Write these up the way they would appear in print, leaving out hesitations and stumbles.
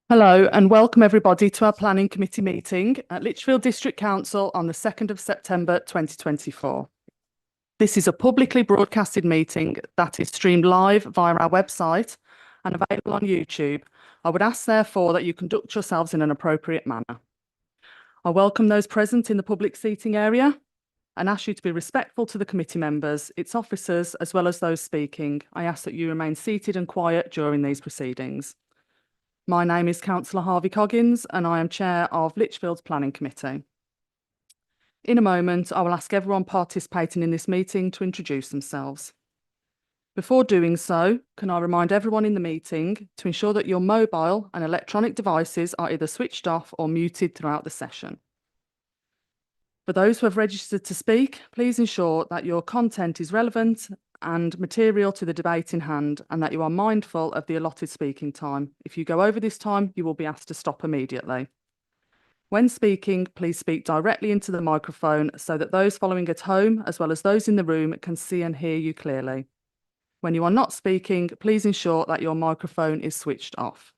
Hello and welcome everybody to our Planning Committee meeting at Lichfield District Council on the 2nd of September 2024. This is a publicly broadcasted meeting that is streamed live via our website and available on YouTube. I would ask therefore that you conduct yourselves in an appropriate manner. I welcome those present in the public seating area and ask you to be respectful to the committee members, its officers, as well as those speaking. I ask that you remain seated and quiet during these proceedings. My name is Councillor Harvey Coggins and I am Chair of Lichfield's Planning Committee. In a moment, I will ask everyone participating in this meeting to introduce themselves. Before doing so, can I remind everyone in the meeting to ensure that your mobile and electronic devices are either switched off or muted throughout the session. For those who have registered to speak, please ensure that your content is relevant and material to the debate in hand and that you are mindful of the allotted speaking time. If you go over this time, you will be asked to stop immediately. When speaking, please speak directly into the microphone so that those following at home, as well as those in the room, can see and hear you clearly. When you are not speaking, please ensure that your microphone is switched off.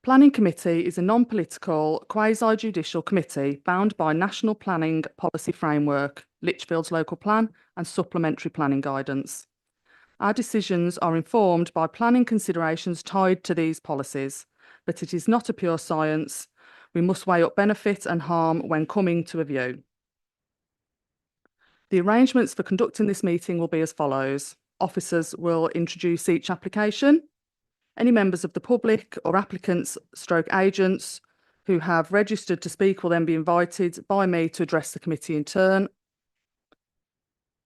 Planning Committee is a non-political, quasi-judicial committee bound by National Planning Policy Framework, Lichfield's Local Plan and Supplementary Planning Guidance. Our decisions are informed by planning considerations tied to these policies, but it is not a pure science. We must weigh up benefit and harm when coming to a view. The arrangements for conducting this meeting will be as follows. Officers will introduce each application. Any members of the public or applicants / agents who have registered to speak will then be invited by me to address the committee in turn.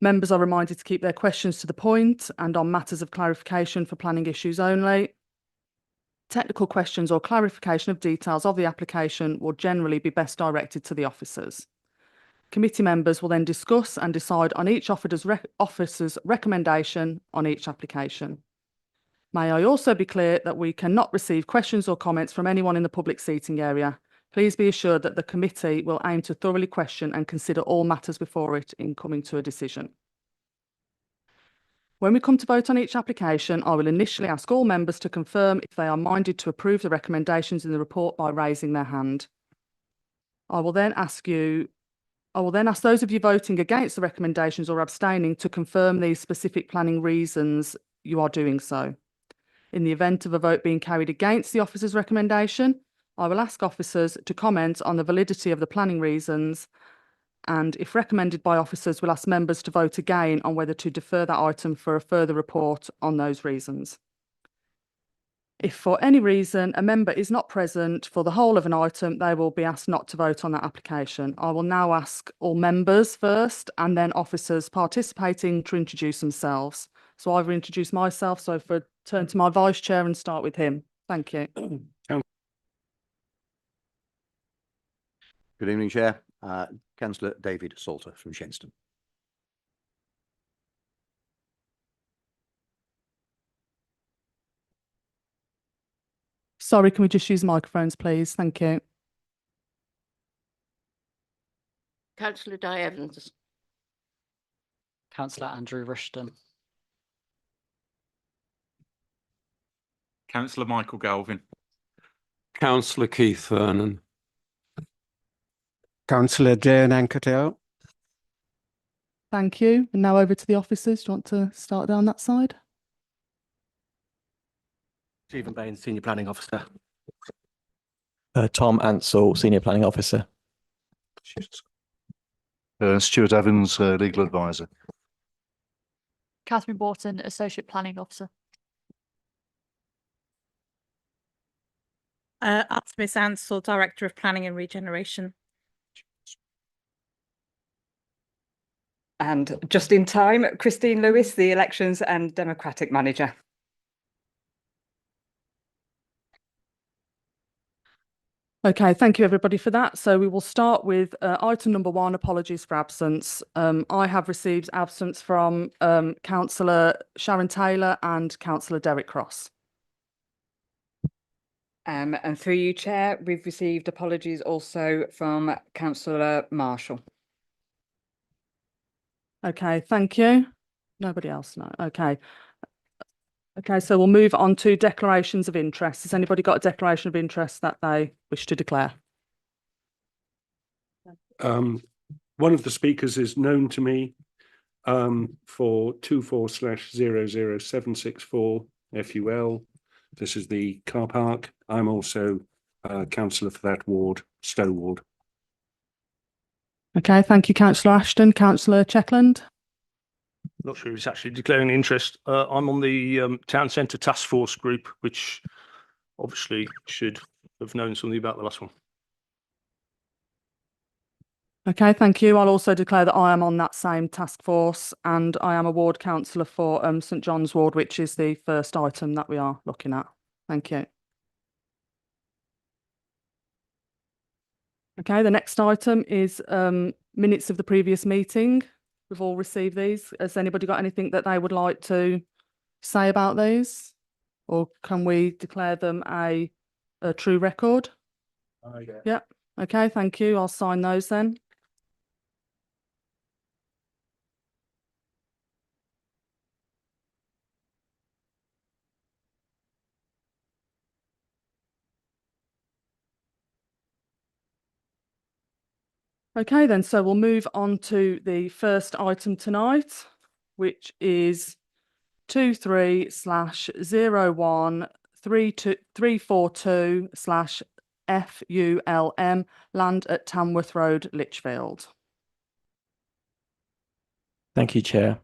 Members are reminded to keep their questions to the point and on matters of clarification for planning issues only. Technical questions or clarification of details of the application will generally be best directed to the officers. Committee members will then discuss and decide on each officer's recommendation on each application. May I also be clear that we cannot receive questions or comments from anyone in the public seating area. Please be assured that the committee will aim to thoroughly question and consider all matters before it in coming to a decision. When we come to vote on each application, I will initially ask all members to confirm if they are minded to approve the recommendations in the report by raising their hand. I will then ask those of you voting against the recommendations or abstaining to confirm these specific planning reasons you are doing so. In the event of a vote being carried against the officer's recommendation, I will ask officers to comment on the validity of the planning reasons, and if recommended by officers, we'll ask members to vote again on whether to defer that item for a further report on those reasons. If for any reason a member is not present for the whole of an item, they will be asked not to vote on that application. I will now ask all members first and then officers participating to introduce themselves. So I will introduce myself, so if I turn to my Vice Chair and start with him. Thank you. Good evening, Chair. Councillor David Salter from Shenstone. Sorry, can we just use microphones, please? Thank you. Councillor Di Evans. Councillor Andrew Rushton. Councillor Michael Galvin. Councillor Keith Vernon. Councillor Jane Anketale. Thank you. And now over to the officers. Do you want to start down that side? Stephen Bain, Senior Planning Officer. Tom Ansell, Senior Planning Officer. Stuart Evans, Legal Advisor. Catherine Borton, Associate Planning Officer. Artemis Ansell, Director of Planning and Regeneration. And just in time, Christine Lewis, the Elections and Democratic Manager. Okay, thank you everybody for that. So we will start with item number 1, apologies for absence. I have received absence from Councillor Sharon Taylor and Councillor Derek Cross. And through you, Chair, we've received apologies also from Councillor Marshall. Okay, thank you. Nobody else? No. Okay. Okay, so we'll move on to declarations of interest. Has anybody got a declaration of interest that they wish to declare? One of the speakers is known to me for 24/00764 FUL. This is the car park. I'm also councillor for that ward, Stow Ward. Okay, thank you, Councillor Ashton. Councillor Checkland? Not sure if it's actually declaring interest. I'm on the Town Centre Task Force group, which obviously should have known something about the last one. Okay, thank you. I'll also declare that I am on that same task force and I am a ward councillor for St John's Ward, which is the first item that we are looking at. Thank you. Okay, the next item is minutes of the previous meeting. We've all received these. Has anybody got anything that they would like to say about these? Or can we declare them a true record? Yeah. Okay, thank you. I'll sign those then. Okay, then, so we'll move on to the first item tonight, which is 23/01/342/FULM, land at Tamworth Road, Lichfield. Thank you, Chair.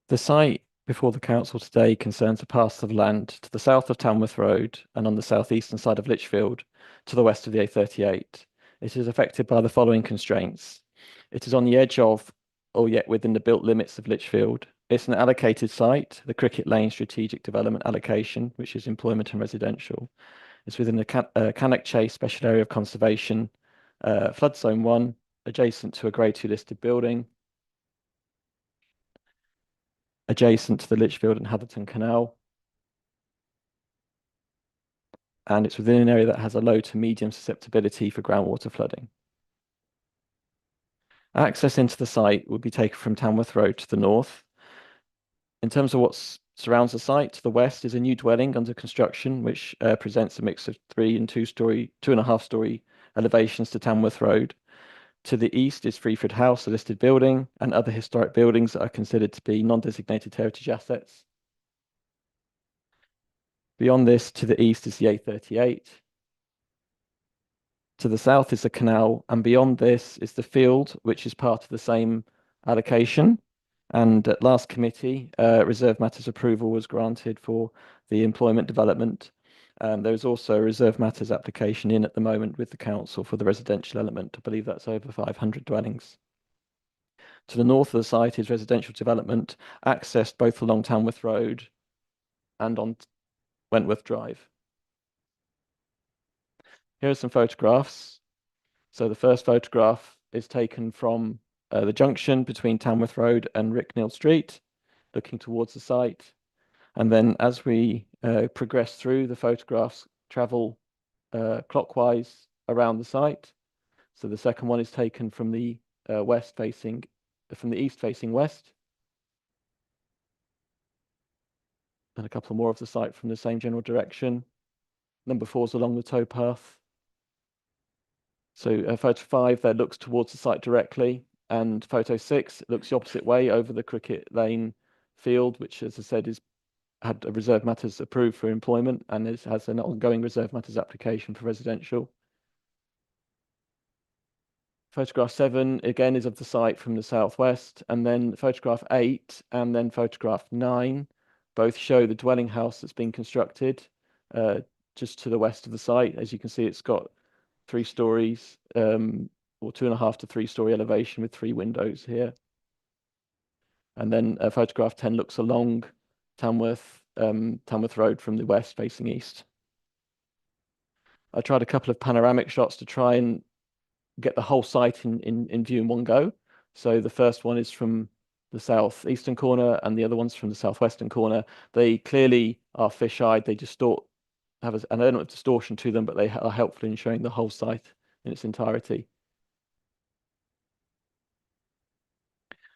The site before the council today concerns a parcel of land to the south of Tamworth Road and on the southeastern side of Lichfield, to the west of the A38. It is affected by the following constraints. It is on the edge of, or yet within the built limits of Lichfield. It's an allocated site, the Cricket Lane Strategic Development Allocation, which is employment and residential. It's within the Cannock Chase Special Area of Conservation, Flood Zone 1, adjacent to a Grade 2 listed building, adjacent to the Lichfield and Hatherton Canal. And it's within an area that has a low to medium susceptibility for groundwater flooding. Access into the site would be taken from Tamworth Road to the north. In terms of what surrounds the site, to the west is a new dwelling under construction, which presents a mix of 3 and 2.5 story elevations to Tamworth Road. To the east is Freeford House, a listed building, and other historic buildings that are considered to be non-designated heritage assets. Beyond this, to the east is the A38. To the south is the canal, and beyond this is the field, which is part of the same allocation. And at last committee, reserve matters approval was granted for the employment development. There is also a reserve matters application in at the moment with the council for the residential element. I believe that's over 500 dwellings. To the north of the site is residential development, accessed both along Tamworth Road and on Wentworth Drive. Here are some photographs. So the first photograph is taken from the junction between Tamworth Road and Ricknell Street, looking towards the site. And then as we progress through, the photographs travel clockwise around the site. So the second one is taken from the from the east facing west. And a couple more of the site from the same general direction. Number 4 is along the towpath. So photo 5 there looks towards the site directly, and photo 6 looks the opposite way over the Cricket Lane field, which, as I said, had a reserve matters approved for employment and has an ongoing reserve matters application for residential. Photograph 7 again is of the site from the southwest, and then photograph 8 and then photograph 9 both show the dwelling house that's been constructed just to the west of the site. As you can see, it's got 3 stories, or 2.5 to 3 story elevation with 3 windows here. And then photograph 10 looks along Tamworth Road from the west facing east. I tried a couple of panoramic shots to try and get the whole site in view in one go. So the first one is from the southeastern corner and the other one's from the southwestern corner. They clearly are fish-eyed. They have an element of distortion to them, but they are helpful in showing the whole site in its entirety.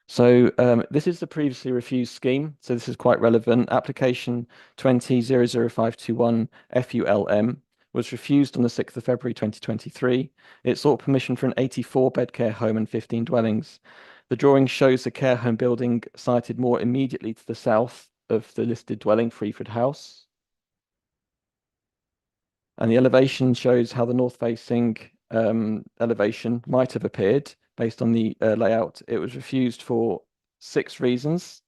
So this is the previously refused scheme. So this is quite relevant. Application 20-00521 FULM was refused on the 6th of February 2023. It sought permission for an 84-bed care home and 15 dwellings. The drawing shows the care home building sited more immediately to the south of the listed dwelling, Freeford House. And the elevation shows how the north-facing elevation might have appeared based on the layout. It was refused for 6 reasons.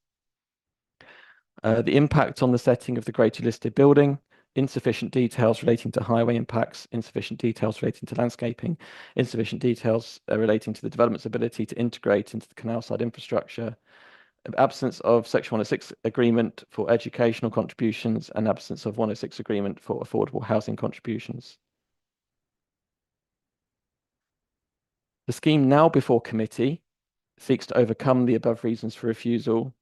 The impact on the setting of the greater listed building, insufficient details relating to highway impacts, insufficient details relating to landscaping, insufficient details relating to the development's ability to integrate into the canal side infrastructure, absence of Section 106 agreement for educational contributions, and absence of 106 agreement for affordable housing contributions. The scheme now before committee seeks to overcome the above reasons for refusal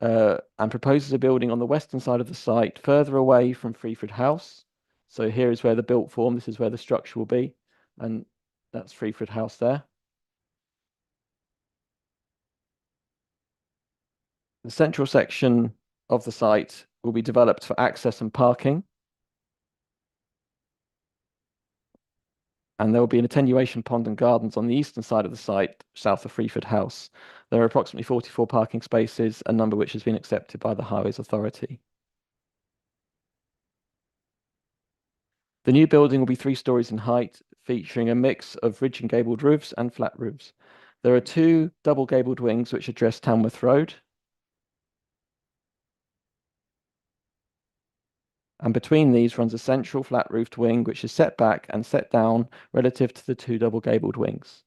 and proposes a building on the western side of the site further away from Freeford House. So here is where the built form, this is where the structure will be, and that's Freeford House there. The central section of the site will be developed for access and parking. And there will be an attenuation pond and gardens on the eastern side of the site, south of Freeford House. There are approximately 44 parking spaces, a number which has been accepted by the Highways Authority. The new building will be 3 stories in height, featuring a mix of ridge and gabled roofs and flat roofs. There are 2 double gabled wings which address Tamworth Road. And between these runs a central flat-roofed wing which is set back and set down relative to the 2 double-gabled wings.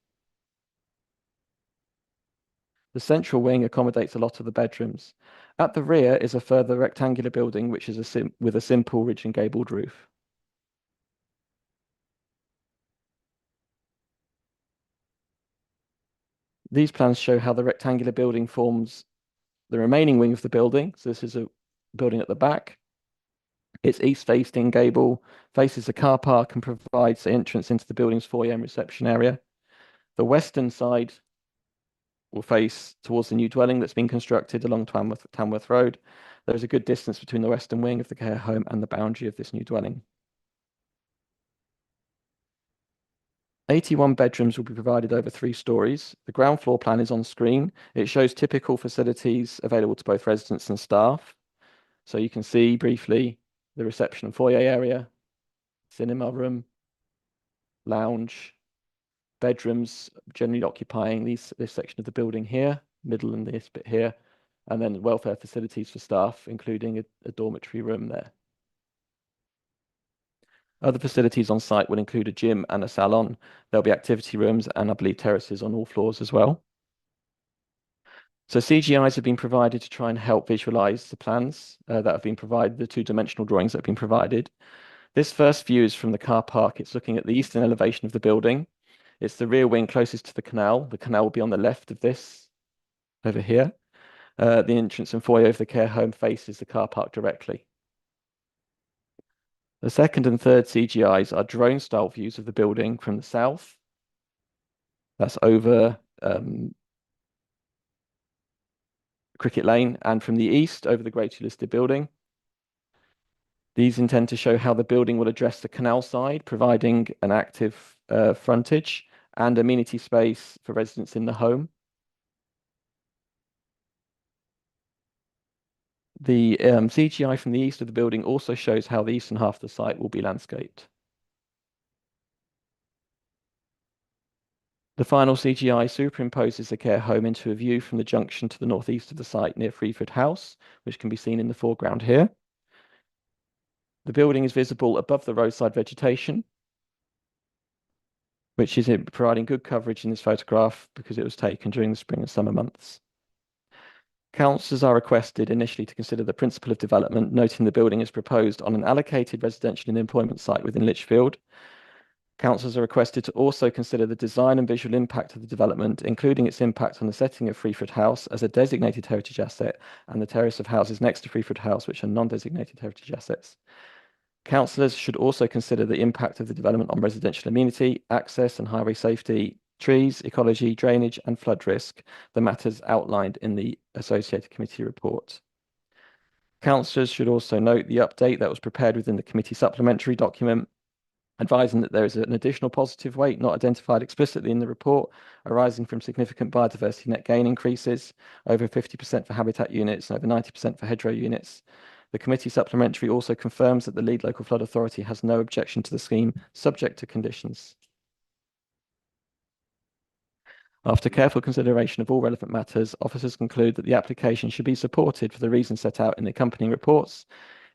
The central wing accommodates a lot of the bedrooms. At the rear is a further rectangular building which is with a simple ridge and gabled roof. These plans show how the rectangular building forms the remaining wing of the building. So this is a building at the back. Its east-facing gable faces the car park and provides the entrance into the building's foyer and reception area. The western side will face towards the new dwelling that's been constructed along Tamworth Road. There is a good distance between the western wing of the care home and the boundary of this new dwelling. 81 bedrooms will be provided over 3 stories. The ground floor plan is on screen. It shows typical facilities available to both residents and staff. So you can see briefly the reception and foyer area, cinema room, lounge, bedrooms generally occupying this section of the building here, middle and this bit here, and then welfare facilities for staff, including a dormitory room there. Other facilities on site will include a gym and a salon. There'll be activity rooms and I believe terraces on all floors as well. So CGIs have been provided to try and help visualize the plans that have been provided, the 2-dimensional drawings that have been provided. This first view is from the car park. It's looking at the eastern elevation of the building. It's the rear wing closest to the canal. The canal will be on the left of this, over here. The entrance and foyer of the care home faces the car park directly. The second and third CGIs are drone-style views of the building from the south. That's over Cricket Lane, and from the east over the greater listed building. These intend to show how the building will address the canal side, providing an active frontage and amenity space for residents in the home. The CGI from the east of the building also shows how the eastern half of the site will be landscaped. The final CGI superimposes the care home into a view from the junction to the northeast of the site near Freeford House, which can be seen in the foreground here. The building is visible above the roadside vegetation, which is providing good coverage in this photograph because it was taken during the spring and summer months. Councillors are requested initially to consider the principle of development, noting the building is proposed on an allocated residential and employment site within Lichfield. Councillors are requested to also consider the design and visual impact of the development, including its impact on the setting of Freeford House as a designated heritage asset and the terrace of houses next to Freeford House, which are non-designated heritage assets. Councillors should also consider the impact of the development on residential amenity, access and highway safety, trees, ecology, drainage and flood risk, the matters outlined in the associated committee report. Councillors should also note the update that was prepared within the committee supplementary document, advising that there is an additional positive weight not identified explicitly in the report arising from significant biodiversity net gain increases, over 50% for habitat units and over 90% for hedgerow units. The committee supplementary also confirms that the lead local flood authority has no objection to the scheme, subject to conditions. After careful consideration of all relevant matters, officers conclude that the application should be supported for the reasons set out in the accompanying reports,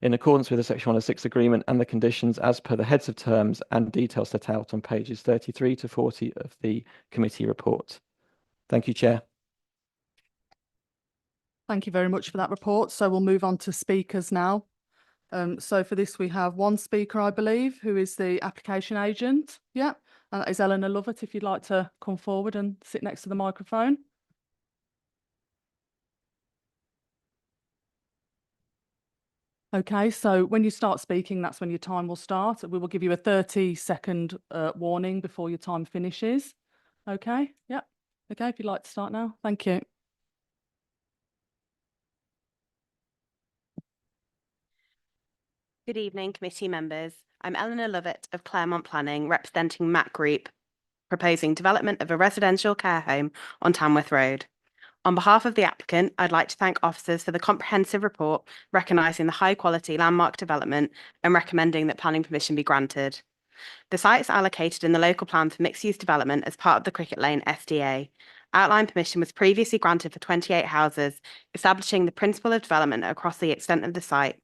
in accordance with the Section 106 agreement and the conditions as per the heads of terms and details set out on pages 33 to 40 of the committee report. Thank you, Chair. Thank you very much for that report. So we'll move on to speakers now. So for this, we have one speaker, I believe, who is the application agent. Yeah, and that is Eleanor Lovett, if you'd like to come forward and sit next to the microphone. Okay, so when you start speaking, that's when your time will start. We will give you a 30-second warning before your time finishes. Okay, yeah. Okay, if you'd like to start now. Thank you. Good evening, committee members. I'm Eleanor Lovett of Claremont Planning, representing Mac Group, proposing development of a residential care home on Tamworth Road. On behalf of the applicant, I'd like to thank officers for the comprehensive report recognising the high-quality landmark development and recommending that planning permission be granted. The site is allocated in the local plan for mixed-use development as part of the Cricket Lane SDA. Outline permission was previously granted for 28 houses, establishing the principle of development across the extent of the site.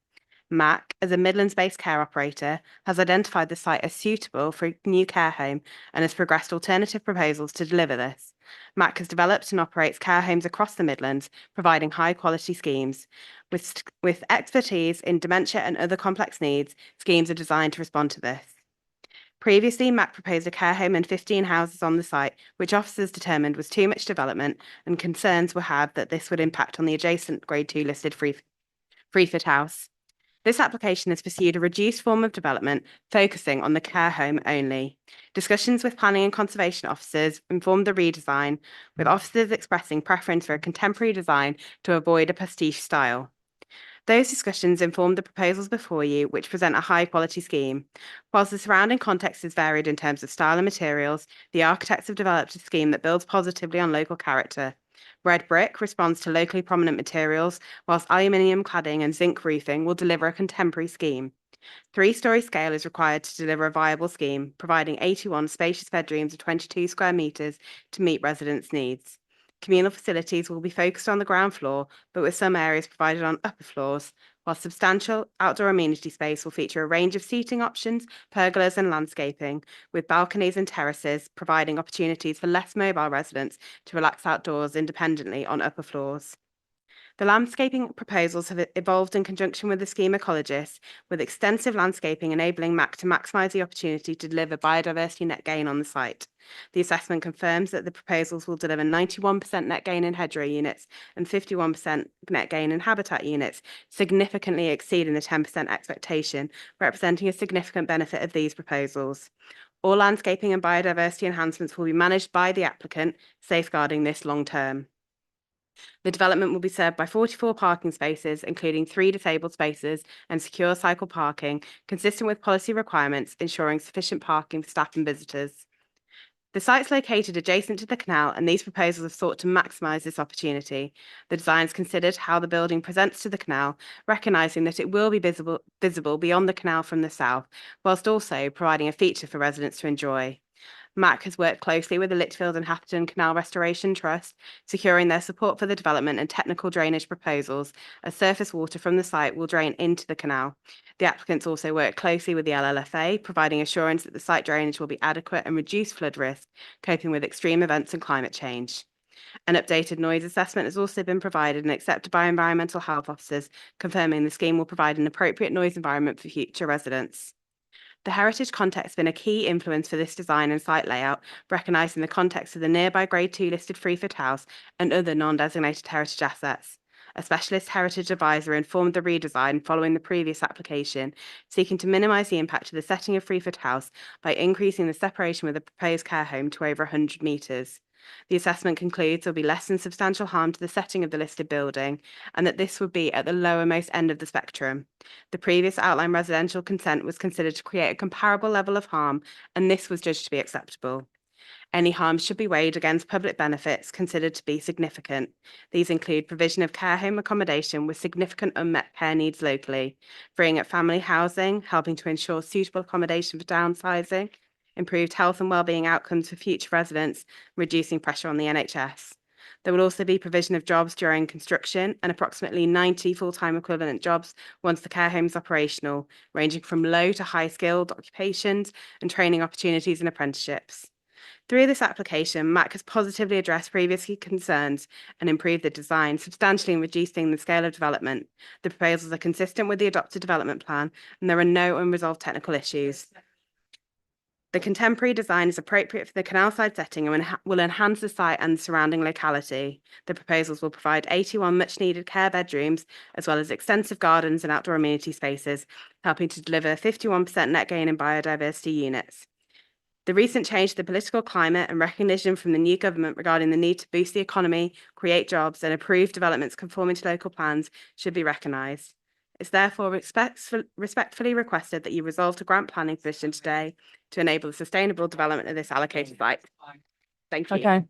MAC, as a Midlands-based care operator, has identified the site as suitable for a new care home and has progressed alternative proposals to deliver this. MAC has developed and operates care homes across the Midlands, providing high-quality schemes. With expertise in dementia and other complex needs, schemes are designed to respond to this. Previously, MAC proposed a care home and 15 houses on the site, which officers determined was too much development, and concerns were had that this would impact on the adjacent Grade 2 listed Freeford house. This application has pursued a reduced form of development, focusing on the care home only. Discussions with planning and conservation officers informed the redesign, with officers expressing preference for a contemporary design to avoid a pastiche style. Those discussions informed the proposals before you, which present a high-quality scheme. Whilst the surrounding context is varied in terms of style and materials, the architects have developed a scheme that builds positively on local character. Red brick responds to locally prominent materials, whilst aluminium cladding and zinc roofing will deliver a contemporary scheme. 3-storey scale is required to deliver a viable scheme, providing 81 spacious bedrooms of 22 square metres to meet residents' needs. Communal facilities will be focused on the ground floor, but with some areas provided on upper floors, while substantial outdoor amenity space will feature a range of seating options, pergolas and landscaping, with balconies and terraces, providing opportunities for less mobile residents to relax outdoors independently on upper floors. The landscaping proposals have evolved in conjunction with the scheme ecologists, with extensive landscaping enabling MAC to maximise the opportunity to deliver biodiversity net gain on the site. The assessment confirms that the proposals will deliver 91% net gain in hedgerow units and 51% net gain in habitat units, significantly exceeding the 10% expectation, representing a significant benefit of these proposals. All landscaping and biodiversity enhancements will be managed by the applicant, safeguarding this long term. The development will be served by 44 parking spaces, including 3 disabled spaces and secure cycle parking, consistent with policy requirements, ensuring sufficient parking for staff and visitors. The site's located adjacent to the canal, and these proposals have sought to maximise this opportunity. The designs considered how the building presents to the canal, recognising that it will be visible beyond the canal from the south, whilst also providing a feature for residents to enjoy. MAC has worked closely with the Lichfield and Hatherton Canal Restoration Trust, securing their support for the development and technical drainage proposals, as surface water from the site will drain into the canal. The applicants also work closely with the LLFA, providing assurance that the site drainage will be adequate and reduce flood risk, coping with extreme events and climate change. An updated noise assessment has also been provided and accepted by environmental health officers, confirming the scheme will provide an appropriate noise environment for future residents. The heritage context has been a key influence for this design and site layout, recognising the context of the nearby Grade 2 listed Freeford house and other non-designated heritage assets. a specialist heritage advisor, informed the redesign following the previous application, seeking to minimise the impact of the setting of Freeford House by increasing the separation with the proposed care home to over 100 metres. The assessment concludes there will be less than substantial harm to the setting of the listed building, and that this would be at the lowermost end of the spectrum. The previous outline residential consent was considered to create a comparable level of harm, and this was judged to be acceptable. Any harms should be weighed against public benefits considered to be significant. These include provision of care home accommodation with significant unmet care needs locally, freeing up family housing, helping to ensure suitable accommodation for downsizing, improved health and wellbeing outcomes for future residents, reducing pressure on the NHS. There will also be provision of jobs during construction and approximately 90 full-time equivalent jobs once the care home is operational, ranging from low to high-skilled occupations and training opportunities and apprenticeships. Through this application, MAC has positively addressed previous concerns and improved the design, substantially reducing the scale of development. The proposals are consistent with the adopted development plan, and there are no unresolved technical issues. The contemporary design is appropriate for the canal side setting and will enhance the site and the surrounding locality. The proposals will provide 81 much-needed care bedrooms, as well as extensive gardens and outdoor amenity spaces, helping to deliver 51% net gain in biodiversity units. The recent change to the political climate and recognition from the new government regarding the need to boost the economy, create jobs, and approve developments conforming to local plans should be recognised. It's therefore respectfully requested that you resolve to grant planning permission today to enable the sustainable development of this allocated site. Thank you. Okay.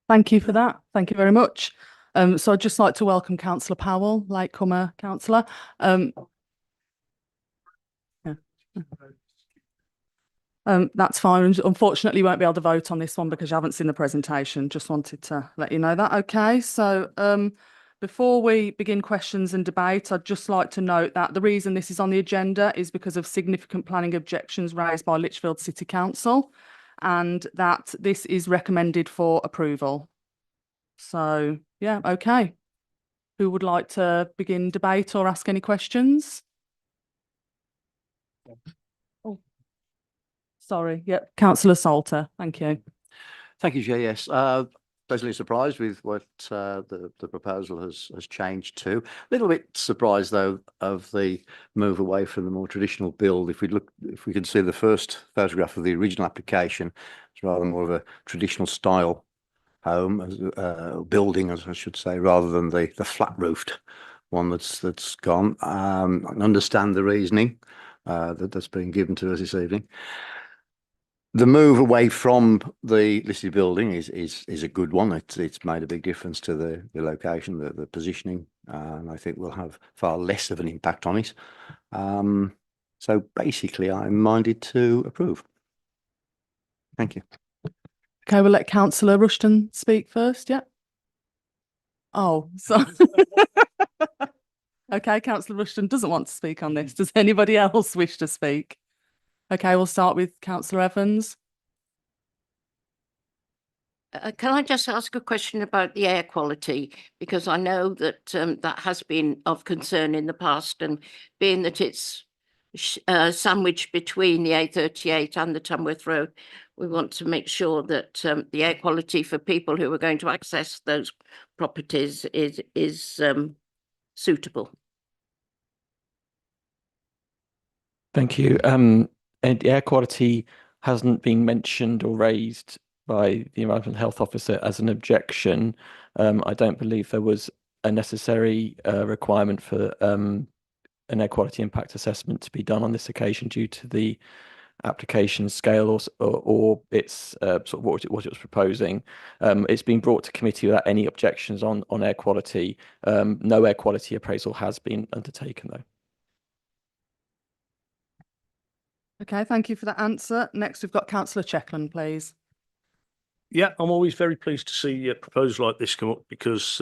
Thank you for that. Thank you very much. So I'd just like to welcome Councillor Powell, latecomer councillor. That's fine. Unfortunately, you won't be able to vote on this one because you haven't seen the presentation. Just wanted to let you know that. Okay, so before we begin questions and debate, I'd just like to note that the reason this is on the agenda is because of significant planning objections raised by Lichfield City Council, and that this is recommended for approval. So, yeah, okay. Who would like to begin debate or ask any questions? Sorry, yep, Councillor Salter, thank you. Thank you, Chair. Yes, pleasantly surprised with what the proposal has changed to. A little bit surprised though of the move away from the more traditional build. If we can see the first photograph of the original application, it's rather more of a traditional style home, building, as I should say, rather than the flat roofed one that's gone. I understand the reasoning that's been given to us this evening. The move away from the listed building is a good one. It's made a big difference to the location, the positioning, and I think we'll have far less of an impact on it. So basically, I'm minded to approve. Thank you. Okay, we'll let Councillor Rushton speak first, yeah? Oh, so okay, Councillor Rushton doesn't want to speak on this. Does anybody else wish to speak? Okay, we'll start with Councillor Evans. Can I just ask a question about the air quality? Because I know that that has been of concern in the past, and being that it's sandwiched between the A38 and the Tamworth Road, we want to make sure that the air quality for people who are going to access those properties is suitable. Thank you. And air quality hasn't been mentioned or raised by the Environmental Health Officer as an objection. I don't believe there was a necessary requirement for an air quality impact assessment to be done on this occasion due to the application scale or its sort of what it was proposing. It's been brought to committee without any objections on air quality. No air quality appraisal has been undertaken though. Okay, thank you for that answer. Next, we've got Councillor Checkland, please. Yeah, I'm always very pleased to see a proposal like this come up because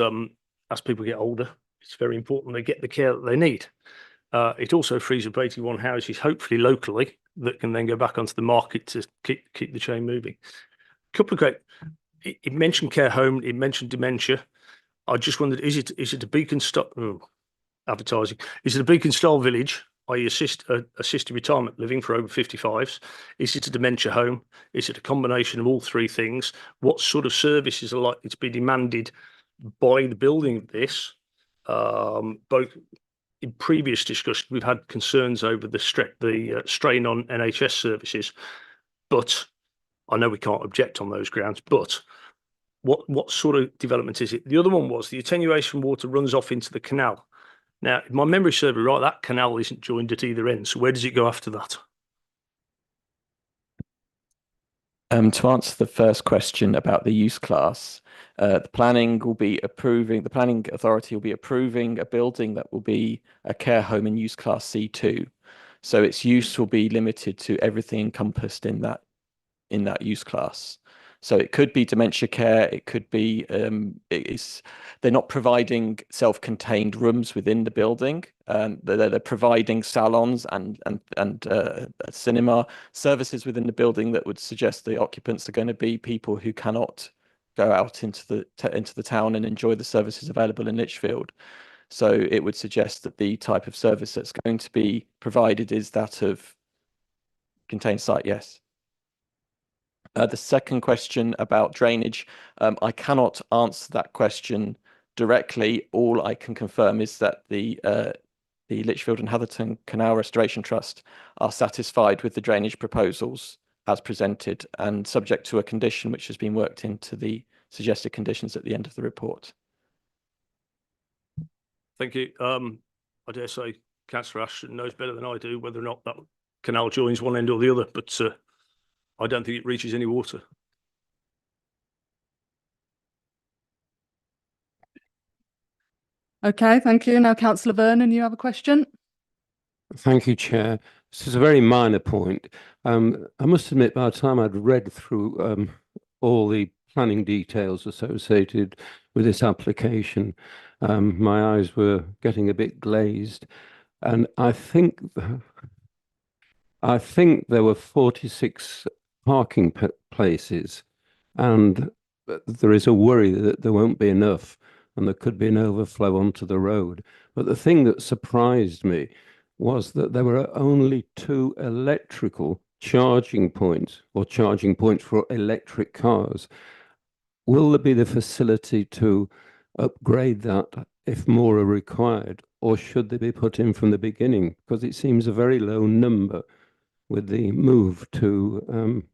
as people get older, it's very important they get the care that they need. It also frees up 81 houses, hopefully locally, that can then go back onto the market to keep the chain moving. A couple of great, it mentioned care home, it mentioned dementia. I just wondered, is it a beacon style advertising? Is it a beacon style village? I assisted retirement living for over 55s. Is it a dementia home? Is it a combination of all three things? What sort of services are likely to be demanded by the building of this? Both in previous discussion, we've had concerns over the strain on NHS services, but I know we can't object on those grounds. But what sort of development is it? The other one was the attenuation water runs off into the canal. Now, if my memory serves me right, that canal isn't joined at either end. So where does it go after that? To answer the first question about the use class, the planning authority will be approving a building that will be a care home in use class C2. So its use will be limited to everything encompassed in that use class. So it could be dementia care. It could be they're not providing self-contained rooms within the building. They're providing salons and cinema services within the building that would suggest the occupants are going to be people who cannot go out into the town and enjoy the services available in Lichfield. So it would suggest that the type of service that's going to be provided is that of contained site. Yes. The second question about drainage, I cannot answer that question directly. All I can confirm is that the Lichfield and Hatherton Canal Restoration Trust are satisfied with the drainage proposals as presented and subject to a condition which has been worked into the suggested conditions at the end of the report. Thank you. I dare say Councillor Ashton knows better than I do whether or not that canal joins one end or the other, but I don't think it reaches any water. Okay, thank you. Now, Councillor Vernon, you have a question? Thank you, Chair. This is a very minor point. I must admit, by the time I'd read through all the planning details associated with this application, my eyes were getting a bit glazed. And I think there were 46 parking places, and there is a worry that there won't be enough and there could be an overflow onto the road. But the thing that surprised me was that there were only 2 electrical charging points, or charging points for electric cars. Will there be the facility to upgrade that if more are required, or should they be put in from the beginning? Because it seems a very low number with the move to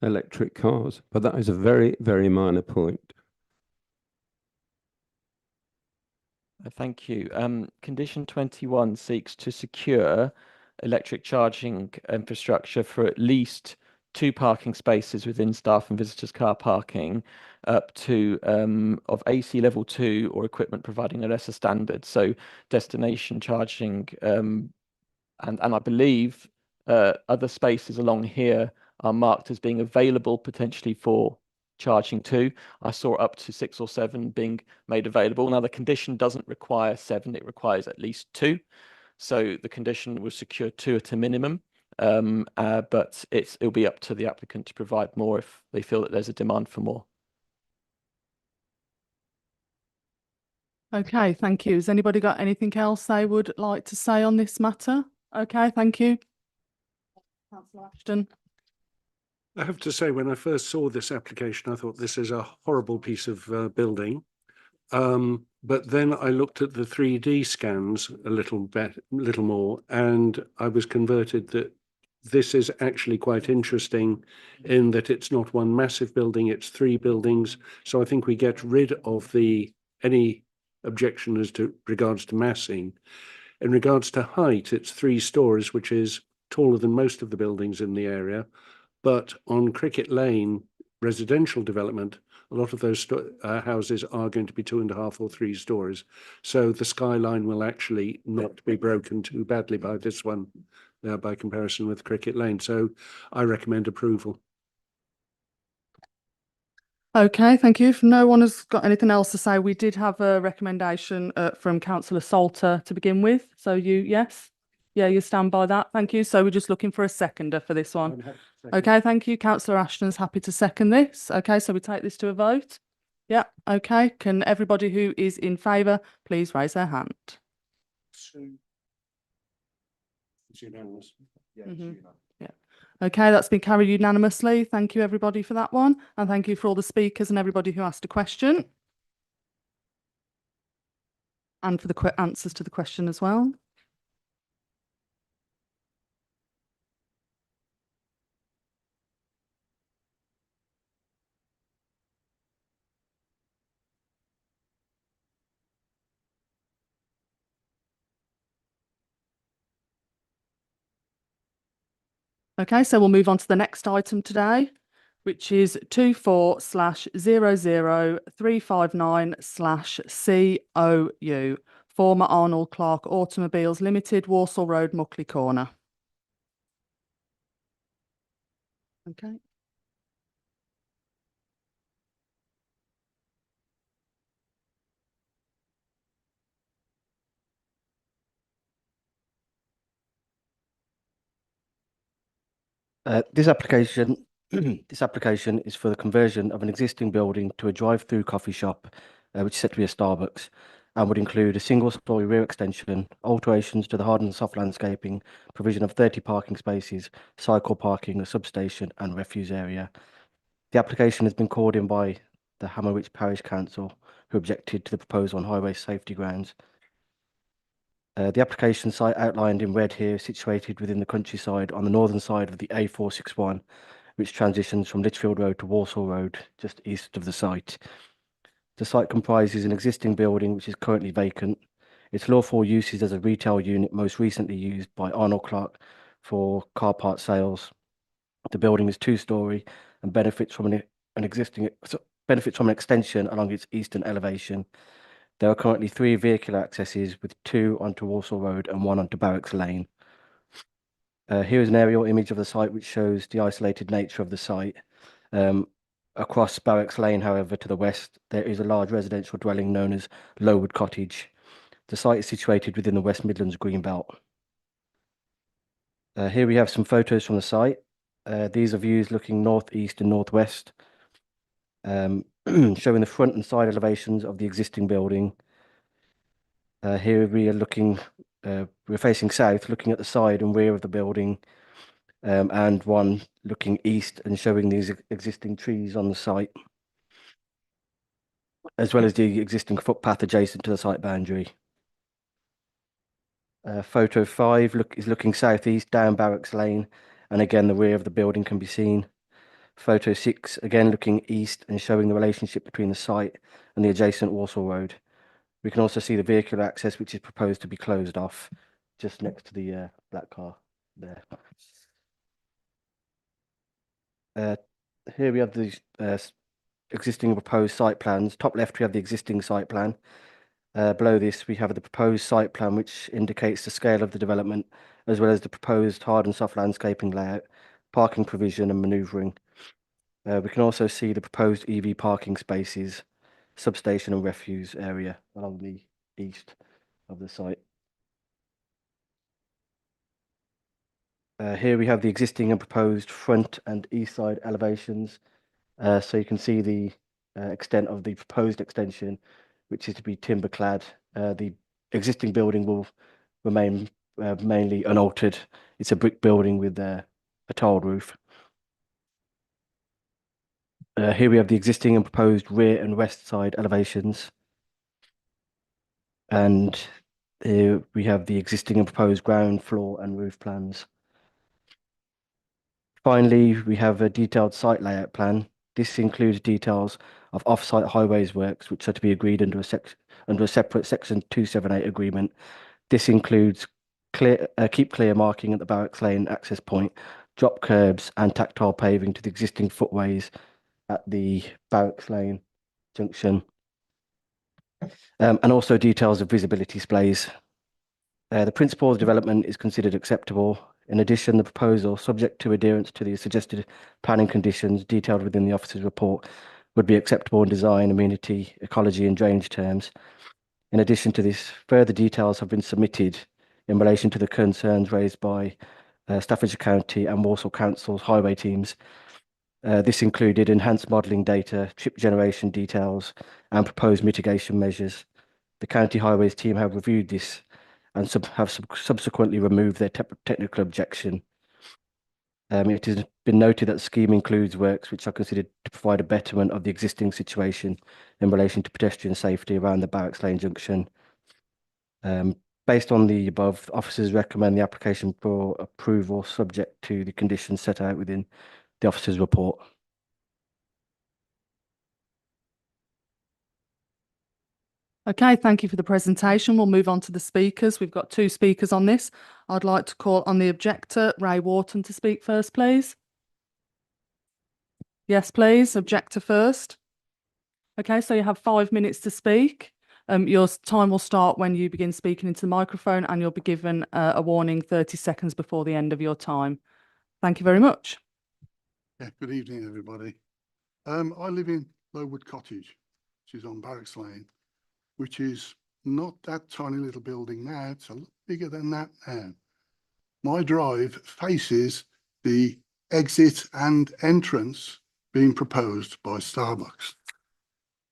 electric cars, but that is a very, very minor point. Thank you. Condition 21 seeks to secure electric charging infrastructure for at least 2 parking spaces within staff and visitors car parking up to of AC level 2 or equipment providing a lesser standard. So destination charging and I believe other spaces along here are marked as being available potentially for charging too. I saw up to 6 or 7 being made available. Now the condition doesn't require 7, it requires at least 2. So the condition will secure 2 at a minimum, but it'll be up to the applicant to provide more if they feel that there's a demand for more. Okay, thank you. Has anybody got anything else they would like to say on this matter? Okay, thank you. Councillor Ashton. I have to say, when I first saw this application, I thought this is a horrible piece of building. But then I looked at the 3D scans a little more, and I was converted that this is actually quite interesting in that it's not one massive building, it's 3 buildings. So I think we get rid of any objection as to regards to massing. In regards to height, it's 3 stories, which is taller than most of the buildings in the area. But on Cricket Lane residential development, a lot of those houses are going to be 2.5 or 3 stories. So the skyline will actually not be broken too badly by this one, by comparison with Cricket Lane. So I recommend approval. Okay, thank you. If no one has got anything else to say, we did have a recommendation from Councillor Salter to begin with. So yes? Yeah, you stand by that. Thank you. So we're just looking for a seconder for this one. Okay, thank you. Councillor Ashton's happy to second this. Okay, so we take this to a vote. Yeah, okay. Can everybody who is in favour please raise their hand? It's unanimous. Yeah. Okay, that's been carried unanimously. Thank you, everybody, for that one. And thank you for all the speakers and everybody who asked a question. and for the answers to the question as well. Okay, so we'll move on to the next item today, which is 24/00359/COU, former Arnold Clark Automobiles Limited, Walsall Road, Muckley Corner. Okay. This application this application is for the conversion of an existing building to a drive-through coffee shop, which is set to be a Starbucks, and would include a single-storey rear extension, alterations to the hard and soft landscaping, provision of 30 parking spaces, cycle parking, a substation, and refuse area. The application has been called in by the Hammerwich Parish Council, who objected to the proposal on highway safety grounds. The application site outlined in red here is situated within the countryside on the northern side of the A461, which transitions from Litchfield Road to Walsall Road, just east of the site. The site comprises an existing building which is currently vacant. Its lawful use is as a retail unit, most recently used by Arnold Clark for car part sales. The building is two-storey and benefits from an extension along its eastern elevation. There are currently 3 vehicular accesses, with 2 onto Walsall Road and 1 onto Barracks Lane. Here is an aerial image of the site which shows the isolated nature of the site. Across Barracks Lane, however, to the west, there is a large residential dwelling known as Lowood Cottage. The site is situated within the West Midlands Greenbelt. Here we have some photos from the site. These are views looking northeast and northwest, showing the front and side elevations of the existing building. Here we are looking, we're facing south, looking at the side and rear of the building, and one looking east and showing these existing trees on the site, as well as the existing footpath adjacent to the site boundary. Photo 5 is looking southeast down Barracks Lane, and again the rear of the building can be seen. Photo 6 again looking east and showing the relationship between the site and the adjacent Walsall Road. We can also see the vehicular access, which is proposed to be closed off just next to the black car there. Here we have the existing proposed site plans. Top left, we have the existing site plan. Below this, we have the proposed site plan, which indicates the scale of the development, as well as the proposed hard and soft landscaping layout, parking provision and manoeuvring. We can also see the proposed EV parking spaces, substation and refuse area along the east of the site. Here we have the existing and proposed front and east side elevations. So you can see the extent of the proposed extension, which is to be timber clad. The existing building will remain mainly unaltered. It's a brick building with a tiled roof. Here we have the existing and proposed rear and west side elevations. And here we have the existing and proposed ground floor and roof plans. Finally, we have a detailed site layout plan. This includes details of off-site highways works, which are to be agreed under a separate Section 278 agreement. This includes keep clear marking at the Barracks Lane access point, drop curbs and tactile paving to the existing footways at the Barracks Lane junction, and also details of visibility displays. The principle of development is considered acceptable. In addition, the proposal, subject to adherence to the suggested planning conditions detailed within the officer's report, would be acceptable in design, amenity, ecology and drainage terms. In addition to this, further details have been submitted in relation to the concerns raised by Staffordshire County and Walsall Council's highway teams. This included enhanced modelling data, trip generation details, and proposed mitigation measures. The County Highways team have reviewed this and have subsequently removed their technical objection. It has been noted that the scheme includes works which are considered to provide a betterment of the existing situation in relation to pedestrian safety around the Barracks Lane junction. Based on the above, officers recommend the application for approval subject to the conditions set out within the officer's report. Okay, thank you for the presentation. We'll move on to the speakers. We've got 2 speakers on this. I'd like to call on the objector, Ray Wharton, to speak first, please. Yes, please. Objector first. Okay, so you have 5 minutes to speak. Your time will start when you begin speaking into the microphone, and you'll be given a warning 30 seconds before the end of your time. Thank you very much. Yeah, good evening, everybody. I live in Lowood Cottage, which is on Barracks Lane, which is not that tiny little building now. It's a lot bigger than that now. My drive faces the exit and entrance being proposed by Starbucks.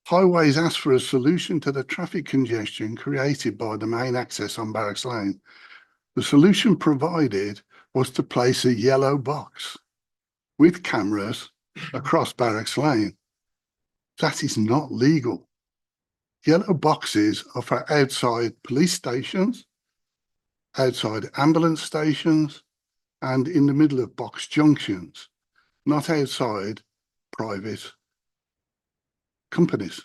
Highways asked for a solution to the traffic congestion created by the main access on Barracks Lane. The solution provided was to place a yellow box with cameras across Barracks Lane. That is not legal. Yellow boxes are for outside police stations, outside ambulance stations, and in the middle of box junctions, not outside private companies.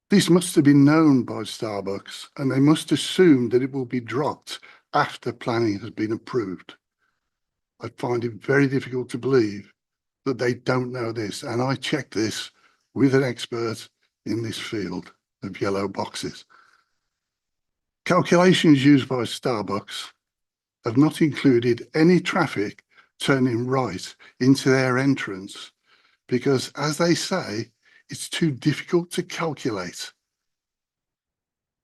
This must have been known by Starbucks, and they must assume that it will be dropped after planning has been approved. I find it very difficult to believe that they don't know this, and I checked this with an expert in this field of yellow boxes. Calculations used by Starbucks have not included any traffic turning right into their entrance because, as they say, it's too difficult to calculate,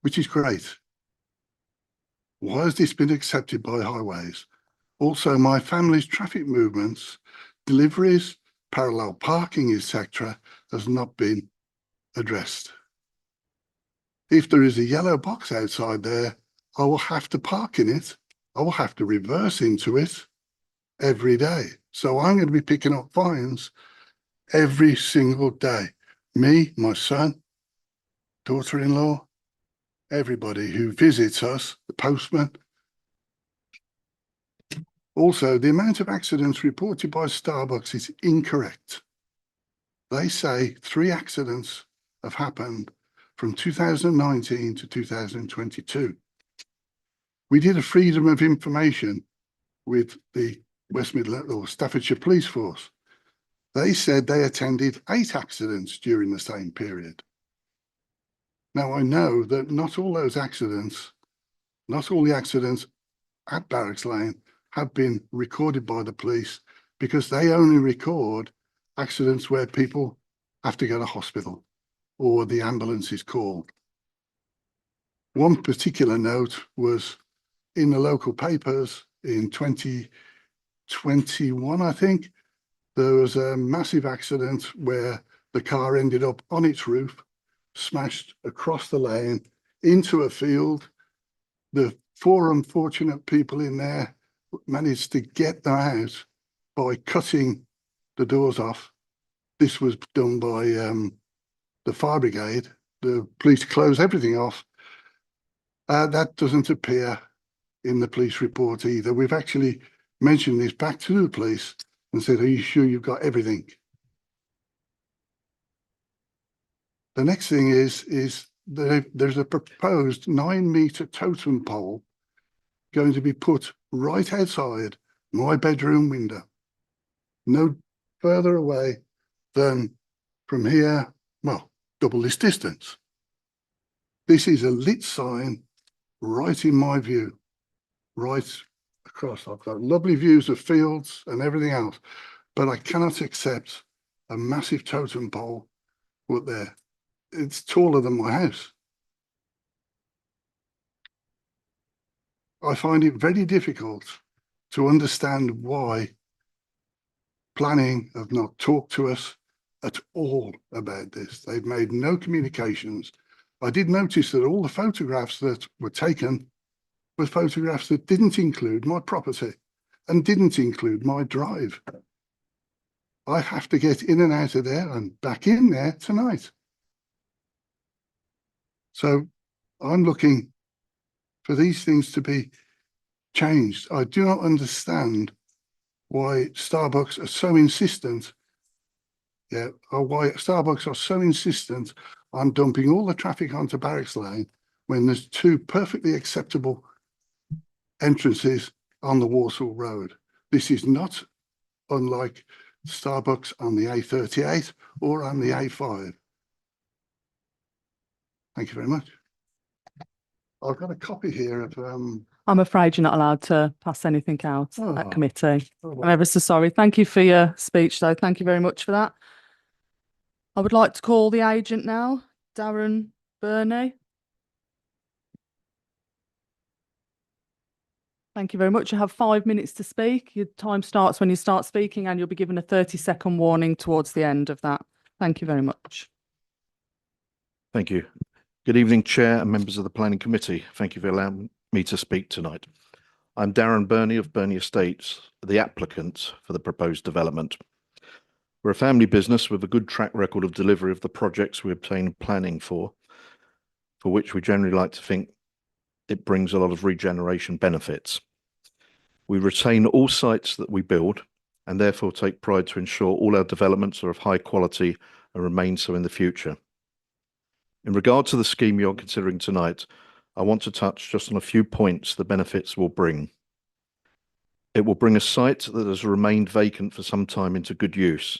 which is great. Why has this been accepted by Highways? Also, my family's traffic movements, deliveries, parallel parking, etc., has not been addressed. If there is a yellow box outside there, I will have to park in it. I will have to reverse into it every day. So I'm going to be picking up fines every single day. Me, my son, daughter-in-law, everybody who visits us, the postman. Also, the amount of accidents reported by Starbucks is incorrect. They say 3 accidents have happened from 2019 to 2022. We did a freedom of information with the West Midlands or Staffordshire Police Force. They said they attended 8 accidents during the same period. Now, I know that not all those accidents, not all the accidents at Barracks Lane have been recorded by the police because they only record accidents where people have to go to hospital or the ambulance is called. One particular note was in the local papers in 2021, I think, there was a massive accident where the car ended up on its roof, smashed across the lane into a field. The 4 unfortunate people in there managed to get them out by cutting the doors off. This was done by the fire brigade. The police closed everything off. That doesn't appear in the police report either. We've actually mentioned this back to the police and said, are you sure you've got everything? The next thing is there's a proposed 9-meter totem pole going to be put right outside my bedroom window, no further away than from here, well, double this distance. This is a lit sign right in my view, right across. I've got lovely views of fields and everything else, but I cannot accept a massive totem pole put there. It's taller than my house. I find it very difficult to understand why planning have not talked to us at all about this. They've made no communications. I did notice that all the photographs that were taken were photographs that didn't include my property and didn't include my drive. I have to get in and out of there and back in there tonight. So I'm looking for these things to be changed. I do not understand why Starbucks are so insistent, or why Starbucks are so insistent on dumping all the traffic onto Barracks Lane when there's two perfectly acceptable entrances on the Walsall Road. This is not unlike Starbucks on the A38 or on the A5. Thank you very much. I've got a copy here of I'm afraid you're not allowed to pass anything out Oh. at committee. oh, I'm ever so sorry. Thank you for your speech, though. Thank you very much for that. I would like to call the agent now, Darren Burney. Thank you very much. You have 5 minutes to speak. Your time starts when you start speaking, and you'll be given a 30-second warning towards the end of that. Thank you very much. Thank you. Good evening, Chair and members of the Planning Committee. Thank you for allowing me to speak tonight. I'm Darren Burney of Burney Estates, the applicant for the proposed development. We're a family business with a good track record of delivery of the projects we obtain planning for which we generally like to think it brings a lot of regeneration benefits. We retain all sites that we build and therefore take pride to ensure all our developments are of high quality and remain so in the future. In regard to the scheme you're considering tonight, I want to touch just on a few points the benefits will bring. It will bring a site that has remained vacant for some time into good use,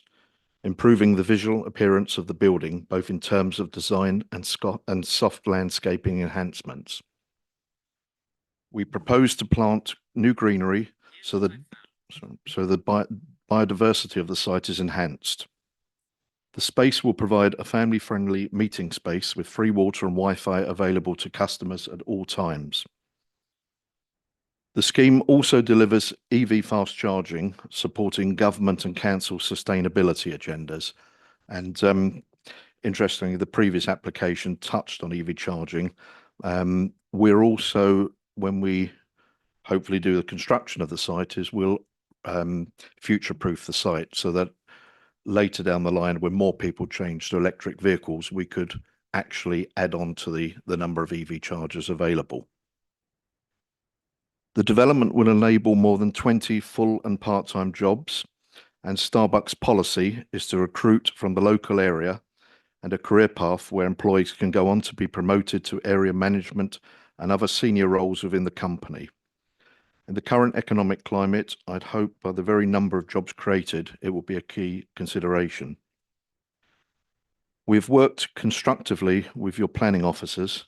improving the visual appearance of the building, both in terms of design and soft landscaping enhancements. We propose to plant new greenery so the biodiversity of the site is enhanced. The space will provide a family-friendly meeting space with free water and Wi-Fi available to customers at all times. The scheme also delivers EV fast charging, supporting government and council sustainability agendas. And interestingly, the previous application touched on EV charging. We're also, when we hopefully do the construction of the site, we'll future-proof the site so that later down the line, when more people change to electric vehicles, we could actually add on to the number of EV chargers available. The development will enable more than 20 full and part-time jobs, and Starbucks' policy is to recruit from the local area and a career path where employees can go on to be promoted to area management and other senior roles within the company. In the current economic climate, I'd hope by the very number of jobs created, it will be a key consideration. We've worked constructively with your planning officers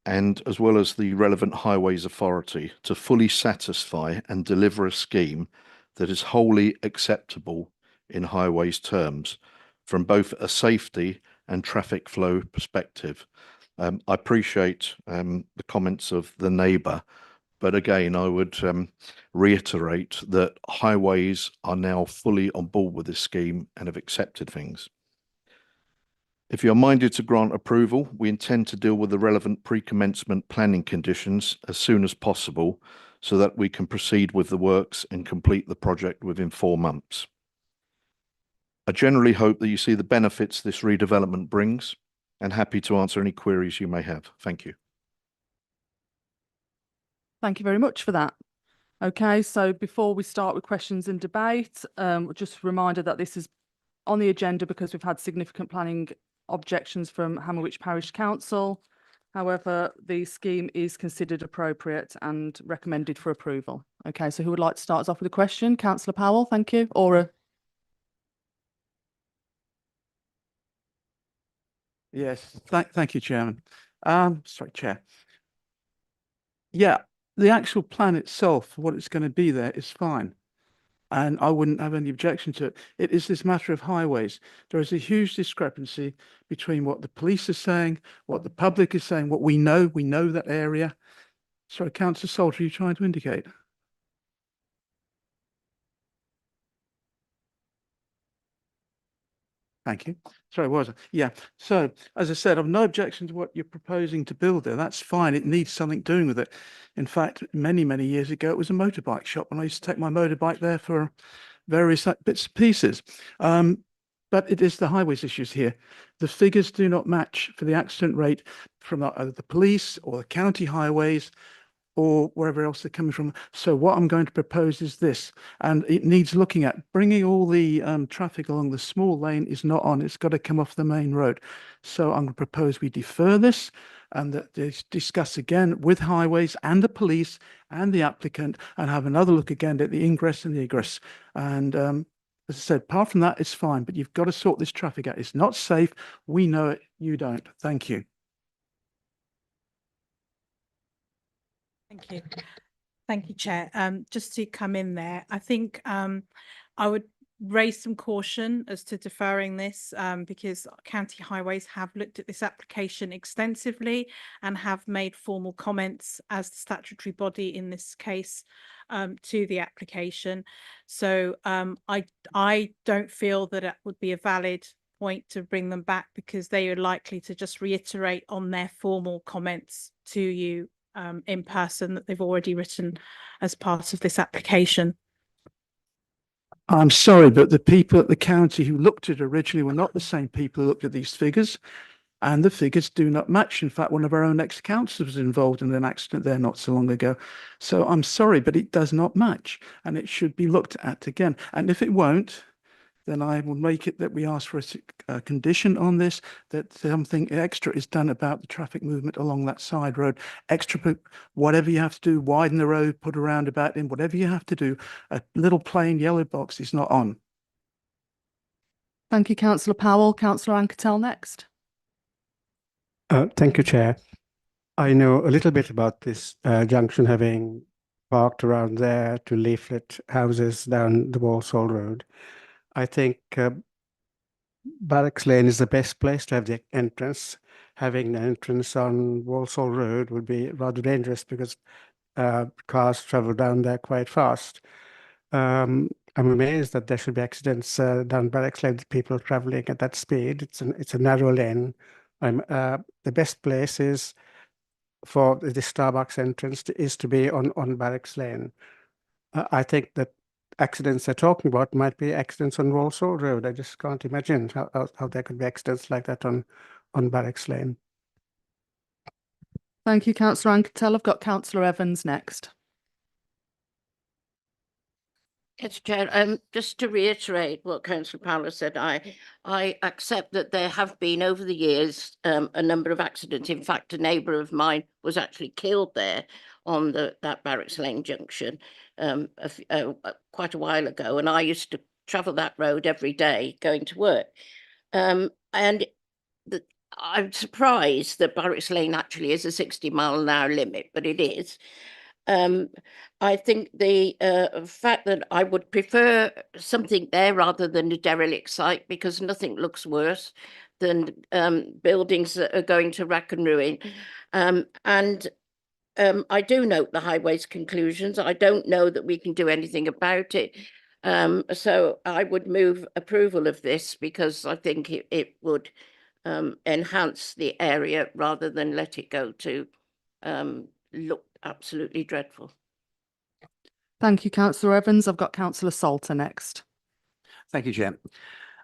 and as well as the relevant Highways Authority to fully satisfy and deliver a scheme that is wholly acceptable in highways terms from both a safety and traffic flow perspective. I appreciate the comments of the neighbour, but again, I would reiterate that highways are now fully on board with this scheme and have accepted things. If you're minded to grant approval, we intend to deal with the relevant pre-commencement planning conditions as soon as possible so that we can proceed with the works and complete the project within 4 months. I generally hope that you see the benefits this redevelopment brings and happy to answer any queries you may have. Thank you. Thank you very much for that. Okay, so before we start with questions and debate, just a reminder that this is on the agenda because we've had significant planning objections from Hammerwich Parish Council. However, the scheme is considered appropriate and recommended for approval. Okay, so who would like to start us off with a question? Councillor Powell, thank you. Or Yes, thank you, Chairman. Sorry, Chair. Yeah, the actual plan itself, what it's going to be there is fine. And I wouldn't have any objection to it. It is this matter of highways. There is a huge discrepancy between what the police are saying, what the public is saying, what we know that area. Sorry, Councillor Salter, are you trying to indicate? Thank you. Sorry, was I? Yeah. So, as I said, I've no objection to what you're proposing to build there. That's fine. It needs something doing with it. In fact, many, many years ago, it was a motorbike shop, and I used to take my motorbike there for various bits and pieces. but it is the highways issues here. The figures do not match for the accident rate from either the police or the county highways or wherever else they're coming from. So what I'm going to propose is this, and it needs looking at. Bringing all the traffic along the small lane is not on. It's got to come off the main road. So I'm going to propose we defer this and that they discuss again with highways and the police and the applicant and have another look again at the ingress and the egress. And as I said, apart from that, it's fine, but you've got to sort this traffic out. It's not safe. We know it. You don't. Thank you. Thank you. Thank you, Chair. Just to come in there, I think I would raise some caution as to deferring this because county highways have looked at this application extensively and have made formal comments as the statutory body in this case to the application. So I don't feel that it would be a valid point to bring them back because they are likely to just reiterate on their formal comments to you in person that they've already written as part of this application. I'm sorry, but the people at the county who looked at it originally were not the same people who looked at these figures, and the figures do not match. In fact, one of our own ex-councillors was involved in an accident there not so long ago. So I'm sorry, but it does not match, and it should be looked at again. And if it won't, then I will make it that we ask for a condition on this, that something extra is done about the traffic movement along that side road. Extra, whatever you have to do, widen the road, put a roundabout in, whatever you have to do, a little plain yellow box is not on. Thank you, Councillor Powell. Councillor Anketel next. Thank you, Chair. I know a little bit about this junction having parked around there to leaflet houses down the Walsall Road. I think Barracks Lane is the best place to have the entrance. Having an entrance on Walsall Road would be rather dangerous because cars travel down there quite fast. I'm amazed that there should be accidents down Barracks Lane, people traveling at that speed. It's a narrow lane. The best place is for the Starbucks entrance is to be on Barracks Lane. I think that accidents they're talking about might be accidents on Walsall Road. I just can't imagine how there could be accidents like that on Barracks Lane. Thank you, Councillor Anketel. I've got Councillor Evans next. Yes, Chair. Just to reiterate what Councillor Powell said, I accept that there have been over the years a number of accidents. In fact, a neighbour of mine was actually killed there on that Barracks Lane junction quite a while ago, and I used to travel that road every day going to work. And I'm surprised that Barracks Lane actually is a 60-mile-an-hour limit, but it is. I think the fact that I would prefer something there rather than a derelict site, because nothing looks worse than buildings that are going to rack and ruin. I do note the highways conclusions. I don't know that we can do anything about it. So I would move approval of this because I think it would enhance the area rather than let it go to look absolutely dreadful. Thank you, Councillor Evans. I've got Councillor Salter next. Thank you, Chair.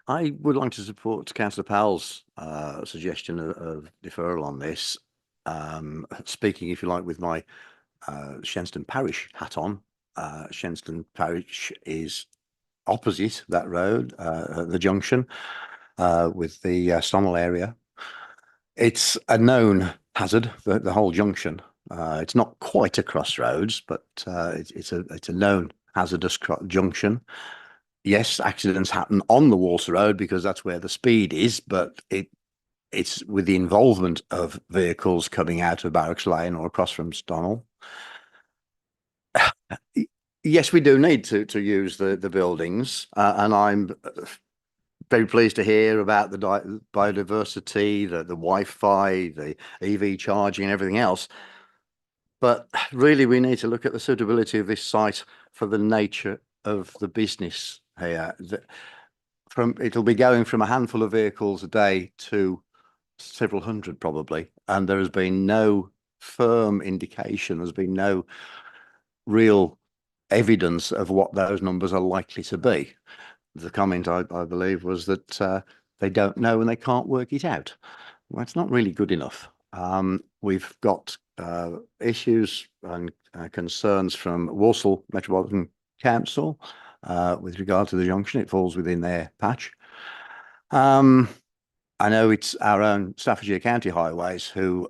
I would like to support Councillor Powell's suggestion of deferral on this. Speaking, if you like, with my Shenstone Parish hat on, Shenstone Parish is opposite that road, the junction with the Stonell area. It's a known hazard, the whole junction. It's not quite a crossroads, but it's a known hazardous junction. Yes, accidents happen on the Walsall Road because that's where the speed is, but it's with the involvement of vehicles coming out of Barracks Lane or across from Stonell. Yes, we do need to use the buildings, and I'm very pleased to hear about the biodiversity, the Wi-Fi, the EV charging and everything else. But really, we need to look at the suitability of this site for the nature of the business here. It'll be going from a handful of vehicles a day to several hundred probably, and there has been no firm indication, there's been no real evidence of what those numbers are likely to be. the comment I believe was that they don't know and they can't work it out. Well, that's not really good enough. We've got issues and concerns from Walsall Metropolitan Council with regard to the junction. It falls within their patch. I know it's our own Staffordshire County Highways who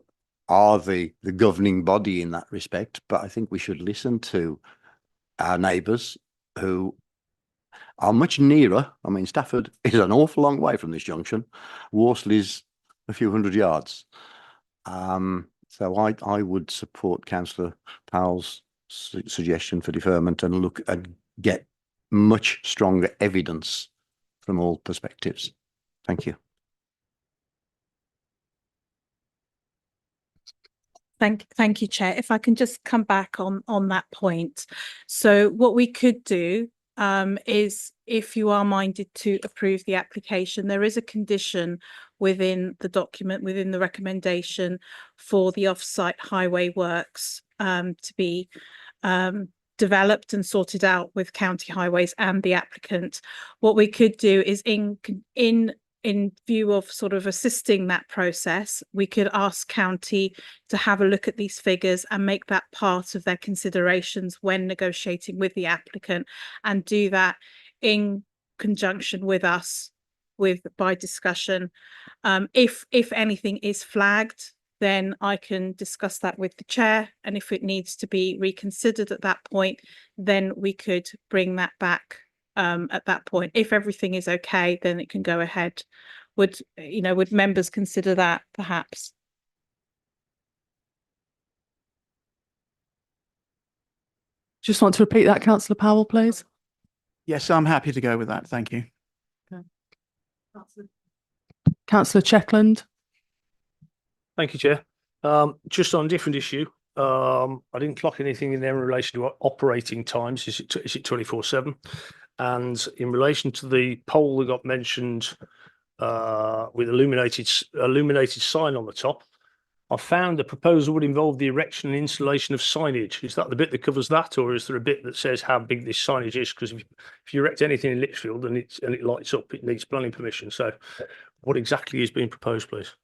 are the governing body in that respect, but I think we should listen to our neighbours who are much nearer. I mean, Stafford is an awful long way from this junction. Walsall is a few hundred yards. So I would support Councillor Powell's suggestion for deferment and look and get much stronger evidence from all perspectives. Thank you. Thank you, Chair. If I can just come back on that point. So what we could do is, if you are minded to approve the application, there is a condition within the document, within the recommendation for the off-site highway works to be developed and sorted out with County Highways and the applicant. What we could do is in view of sort of assisting that process, we could ask County to have a look at these figures and make that part of their considerations when negotiating with the applicant, and do that in conjunction with us by discussion. If anything is flagged, then I can discuss that with the chair, and if it needs to be reconsidered at that point, then we could bring that back at that point. If everything is okay, then it can go ahead. Would members consider that perhaps? Just want to repeat that, Councillor Powell, please. Yes, I'm happy to go with that. Thank you. Okay. Councillor Checkland. Thank you, Chair. Just on a different issue, I didn't clock anything in there in relation to operating times. Is it 24/7? And in relation to the pole that got mentioned with illuminated sign on the top, I found the proposal would involve the erection and installation of signage. Is that the bit that covers that, or is there a bit that says how big this signage is? Because if you erect anything in Lichfield and it lights up, it needs planning permission. So, what exactly is being proposed, please?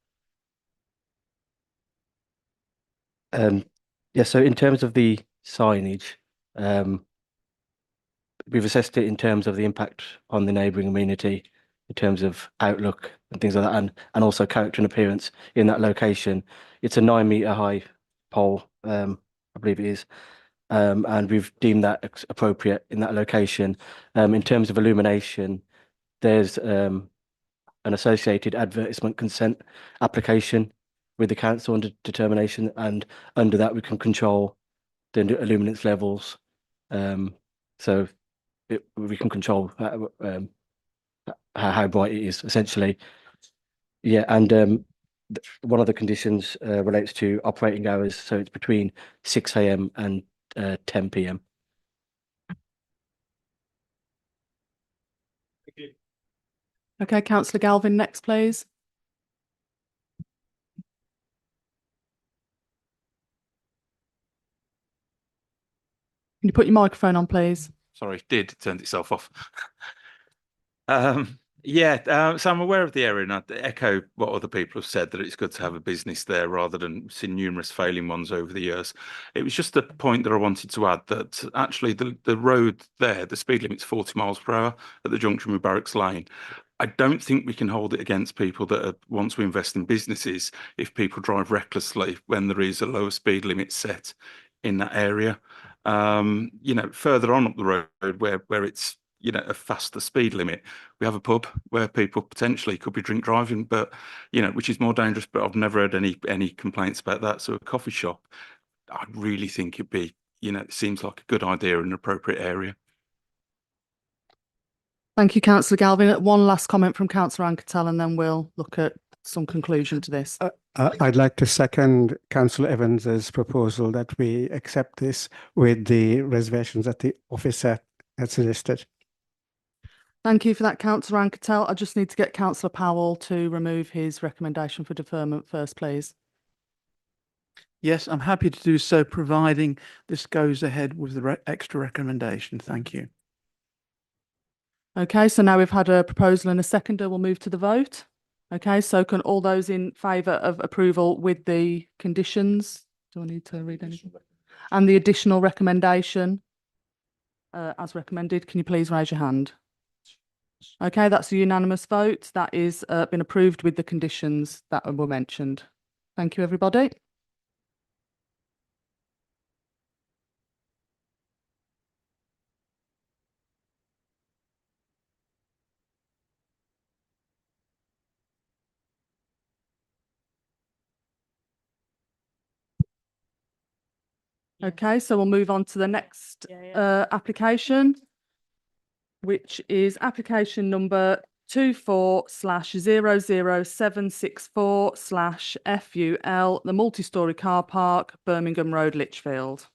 Yeah, so in terms of the signage, we've assessed it in terms of the impact on the neighbouring amenity, in terms of outlook and things like that, and also character and appearance in that location. It's a 9-metre high pole, I believe it is, and we've deemed that appropriate in that location. In terms of illumination, there's an associated advertisement consent application with the council under determination, and under that we can control the illuminance levels. So we can control how bright it is, essentially. Yeah, and one of the conditions relates to operating hours, so it's between 6 AM and 10 PM. Thank you. Okay, Councillor Galvin, next, please. Can you put your microphone on, please? Sorry, it turned itself off. So I'm aware of the area, and I echo what other people have said, that it's good to have a business there rather than see numerous failing ones over the years. It was just a point that I wanted to add, that actually the road there, the speed limit's 40 miles per hour at the junction with Barracks Lane. I don't think we can hold it against people that want to invest in businesses if people drive recklessly when there is a lower speed limit set in that area. Further on up the road where it's a faster speed limit, we have a pub where people potentially could be drink driving, but which is more dangerous. But I've never heard any complaints about that. So a coffee shop, I really think it'd be it seems like a good idea in an appropriate area. Thank you, Councillor Galvin. One last comment from Councillor Anketel, and then we'll look at some conclusion to this. I'd like to second Councillor Evans's proposal that we accept this with the reservations that the officer had suggested. Thank you for that, Councillor Anketel. I just need to get Councillor Powell to remove his recommendation for deferment first, please. Yes, I'm happy to do so, providing this goes ahead with the extra recommendation. Thank you. Okay, so now we've had a proposal and a seconder, we'll move to the vote. Okay, so can all those in favour of approval with the conditions? Do I need to read anything? And the additional recommendation as recommended, can you please raise your hand? Okay, that's a unanimous vote. That is been approved with the conditions that were mentioned. Thank you, everybody. Okay, so we'll move on to the next application, which is application number 24/00764/FUL, the multi-storey car park, Birmingham Road, Lichfield.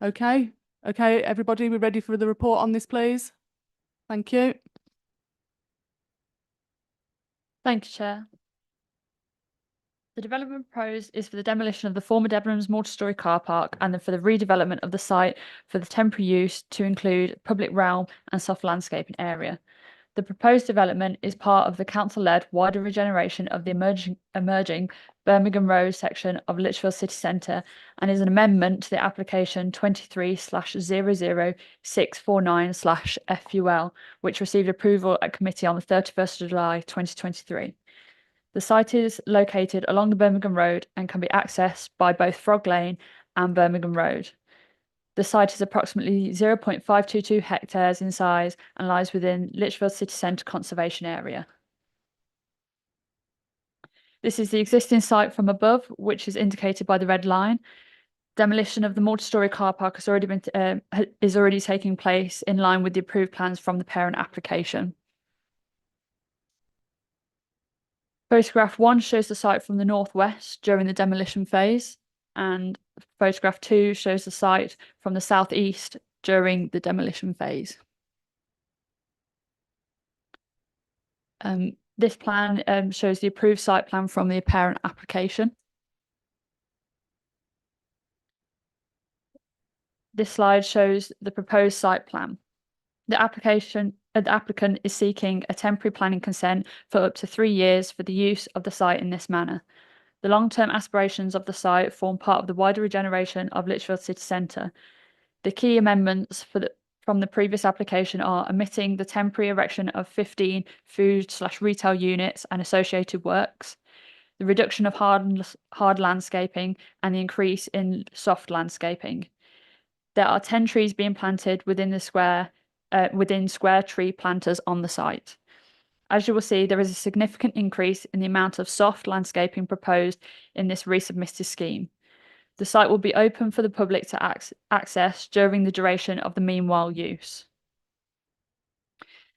Okay, everybody, we're ready for the report on this, please. Thank you. Thank you, Chair. The development proposed is for the demolition of the former Debenhams multi-storey car park and then for the redevelopment of the site for the temporary use to include public realm and soft landscaping area. The proposed development is part of the council-led wider regeneration of the emerging Birmingham Road section of Lichfield City Centre and is an amendment to the application 23/00649/FUL, which received approval at committee on the 31st of July 2023. The site is located along the Birmingham Road and can be accessed by both Frog Lane and Birmingham Road. The site is approximately 0.522 hectares in size and lies within Lichfield City Centre Conservation Area. This is the existing site from above, which is indicated by the red line. Demolition of the multi-storey car park has already been is already taking place in line with the approved plans from the parent application. Photograph 1 shows the site from the northwest during the demolition phase, and photograph 2 shows the site from the southeast during the demolition phase. This plan shows the approved site plan from the parent application. This slide shows the proposed site plan. The applicant is seeking a temporary planning consent for up to 3 years for the use of the site in this manner. The long-term aspirations of the site form part of the wider regeneration of Lichfield City Centre. The key amendments from the previous application are omitting the temporary erection of 15 food/retail units and associated works, the reduction of hard landscaping, and the increase in soft landscaping. There are 10 trees being planted within the square tree planters on the site. As you will see, there is a significant increase in the amount of soft landscaping proposed in this resubmitted scheme. The site will be open for the public to access during the duration of the meanwhile use.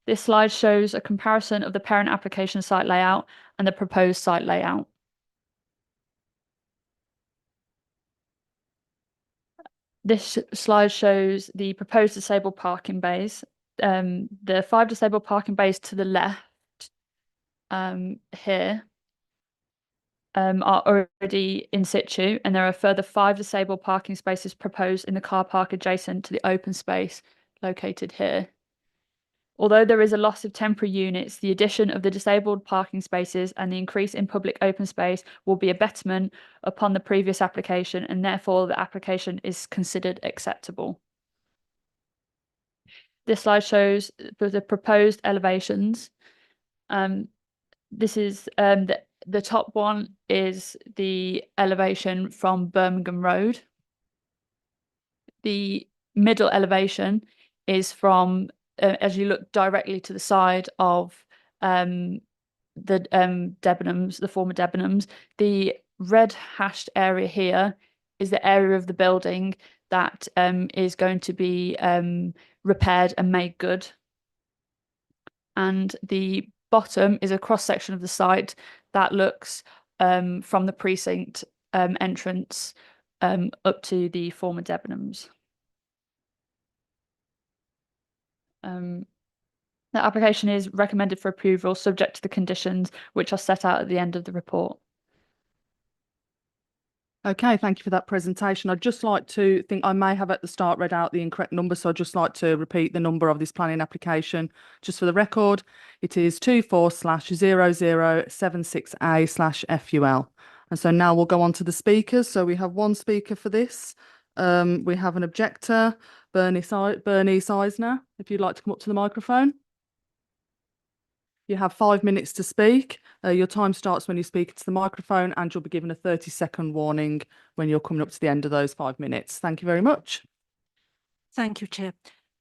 This slide shows a comparison of the parent application site layout and the proposed site layout. This slide shows the proposed disabled parking bays. The 5 disabled parking bays to the left here are already in situ, and there are further 5 disabled parking spaces proposed in the car park adjacent to the open space located here. Although there is a loss of temporary units, the addition of the disabled parking spaces and the increase in public open space will be a betterment upon the previous application, and therefore the application is considered acceptable. This slide shows the proposed elevations. This is the top one is the elevation from Birmingham Road. The middle elevation is from as you look directly to the side of the Debenhams, the former Debenhams. The red hashed area here is the area of the building that is going to be repaired and made good. And the bottom is a cross section of the site that looks from the precinct entrance up to the former Debenhams. The application is recommended for approval subject to the conditions which are set out at the end of the report. Okay, thank you for that presentation. I'd just like to think I may have at the start read out the incorrect number, so I'd just like to repeat the number of this planning application just for the record. It is 24/0076A/FUL. And so now we'll go on to the speakers. So we have one speaker for this. We have an objector, Bernie Seisner, if you'd like to come up to the microphone. You have 5 minutes to speak. Your time starts when you speak into the microphone, and you'll be given a 30-second warning when you're coming up to the end of those 5 minutes. Thank you very much. Thank you, Chair.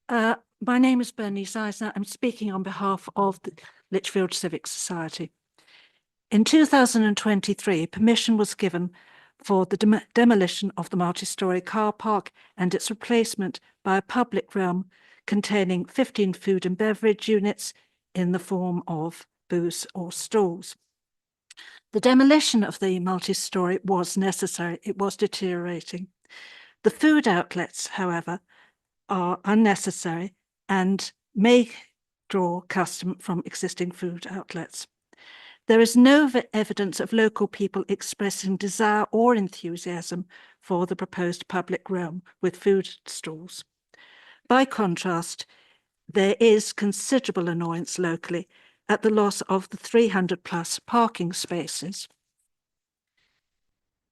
My name is Bernie Seisner. I'm speaking on behalf of the Lichfield Civic Society. In 2023, permission was given for the demolition of the multi-storey car park and its replacement by a public realm containing 15 food and beverage units in the form of booths or stalls. The demolition of the multi-storey was necessary. It was deteriorating. The food outlets, however, are unnecessary and may draw custom from existing food outlets. There is no evidence of local people expressing desire or enthusiasm for the proposed public realm with food stalls. By contrast, there is considerable annoyance locally at the loss of the 300+ parking spaces.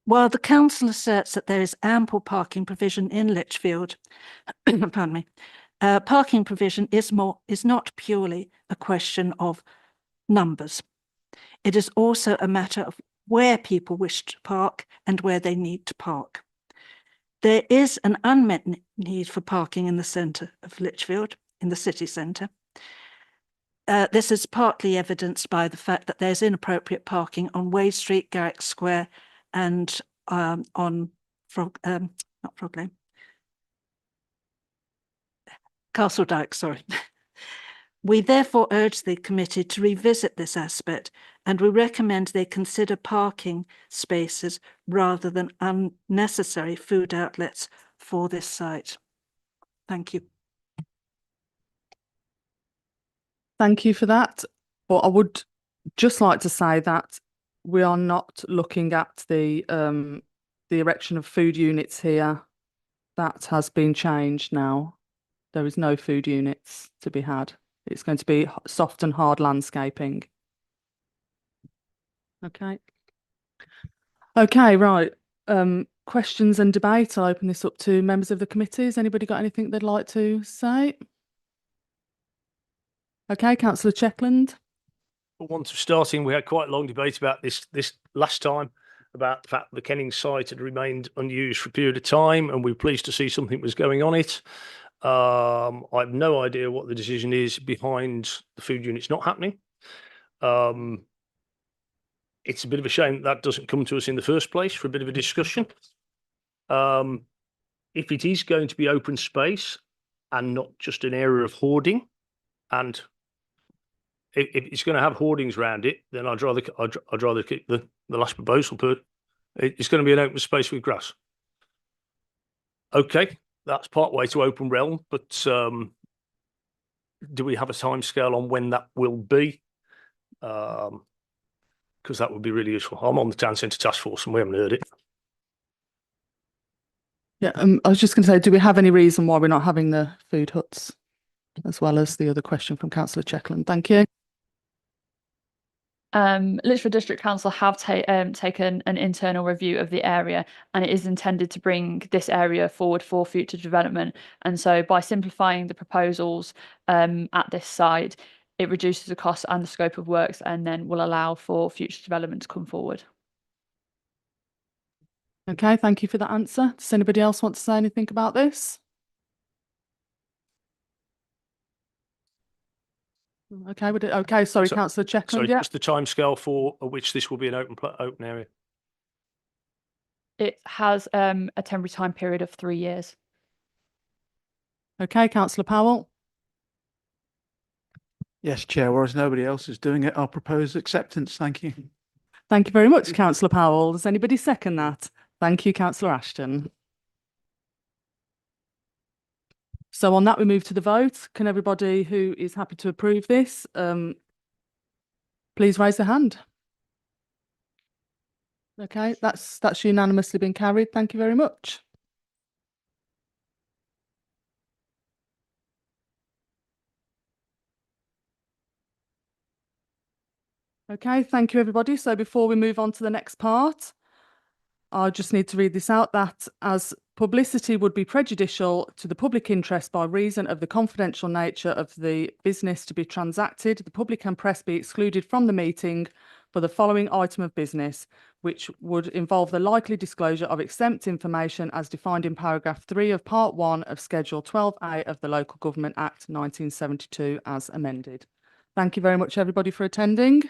While the council asserts that there is ample parking provision in Lichfield, pardon me, parking provision is not purely a question of numbers. It is also a matter of where people wish to park and where they need to park. There is an unmet need for parking in the centre of Lichfield, in the city centre. This is partly evidenced by the fact that there's inappropriate parking on Way Street, Garrick Square, and on Castle Dyke, sorry. We therefore urge the committee to revisit this aspect, and we recommend they consider parking spaces rather than unnecessary food outlets for this site. Thank you. Thank you for that. But I would just like to say that we are not looking at the erection of food units here. That has been changed now. There is no food units to be had. It's going to be soft and hard landscaping. Okay. Okay, right. Questions and debate. I'll open this up to members of the committee. Has anybody got anything they'd like to say? Okay, Councillor Checkland. For want of starting, we had quite a long debate about this last time, about the fact that the Kenning site had remained unused for a period of time, and we were pleased to see something was going on it. I have no idea what the decision is behind the food units not happening. It's a bit of a shame that doesn't come to us in the first place for a bit of a discussion. If it is going to be open space and not just an area of hoarding, and if it's going to have hoardings around it, then I'd rather keep the last proposal, but it's going to be an open space with grass. Okay, that's part way to open realm, but do we have a timescale on when that will be? Because that would be really useful. I'm on the town centre task force and we haven't heard it. Yeah, I was just going to say, do we have any reason why we're not having the food huts, as well as the other question from Councillor Checkland? Thank you. Lichfield District Council have taken an internal review of the area, and it is intended to bring this area forward for future development. And so by simplifying the proposals at this site, it reduces the cost and the scope of works, and then will allow for future development to come forward. Okay, thank you for that answer. Does anybody else want to say anything about this? Okay, okay. Sorry, Councillor Checkland. Sorry, Yeah. just the timescale for which this will be an open area. It has a temporary time period of 3 years. Okay, Councillor Powell. Yes, Chair, whereas nobody else is doing it, I'll propose acceptance. Thank you. Thank you very much, Councillor Powell. Does anybody second that? Thank you, Councillor Ashton. So on that, we move to the vote. Can everybody who is happy to approve this, please raise their hand. Okay, that's unanimously been carried. Thank you very much. Okay, thank you, everybody. So before we move on to the next part, I just need to read this out, that as publicity would be prejudicial to the public interest by reason of the confidential nature of the business to be transacted, the public and press be excluded from the meeting for the following item of business, which would involve the likely disclosure of exempt information as defined in paragraph 3 of part 1 of Schedule 12A of the Local Government Act 1972 as amended. Thank you very much, everybody, for attending.